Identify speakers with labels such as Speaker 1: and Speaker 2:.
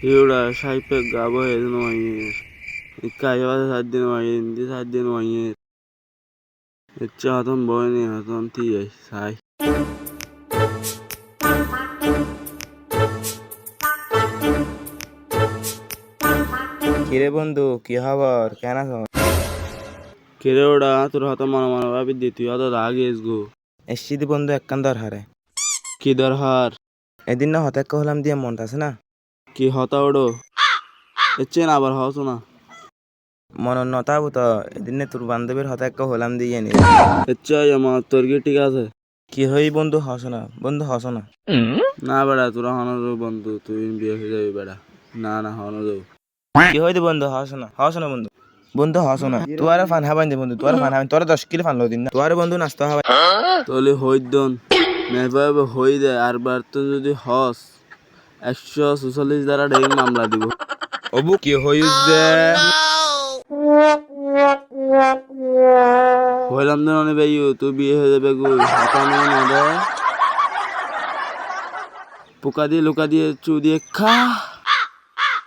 Speaker 1: Yura shaipe gabo hedno ayir. Ikaya saddin ayir, di saddin ayir. Chaton boyni haton tiye sai.
Speaker 2: কিরে বন্ধু, কি খবর? কেন আছো?
Speaker 1: Kere oda তোর হাতে মনে মনে ভাবি দি তুই হাতে আগে এসগো
Speaker 2: এসছি দি বন্ধু একখান দরকারে।
Speaker 1: কি দরকার
Speaker 2: এদিন না হঠাৎ হলাম দিয়ে মনটা আছে না,
Speaker 1: কি হতা ওড়ো এচ্ছেন আবার হস না
Speaker 2: মন নতাবো তো। এদিন তোর বান্ধবীর হঠাৎ হলাম দিয়ে নি।
Speaker 1: এচ্ছা আমার তোর কি ঠিক আছে
Speaker 2: কি হই বন্ধু, হস না বন্ধু, হস না।
Speaker 1: না বেড়া তোরা হনো বন্ধু তুই বিয়ে হয়ে যাবি বেড়া না না হনো যাও
Speaker 2: কি হই দি বন্ধু, হস না, হস না বন্ধু, বন্ধু হস না। তোর ফান হাবাইন দে বন্ধু, তোর ফান হাবাইন, তোর 10 কিলো ফান লো দিন না, তোর বন্ধু নাস্তা হাবাই।
Speaker 1: তাহলে হইদন মেভাবে হই দে আর বার তো যদি হস 144 দ্বারা ডেই মামলা দিব
Speaker 2: অবু কি হই যে
Speaker 1: হইলাম না অনেক ভাইও তুই বিয়ে হয়ে যাবে গো হাতানো না দে পোকা দিয়ে লুকা দিয়ে চু দিয়ে খা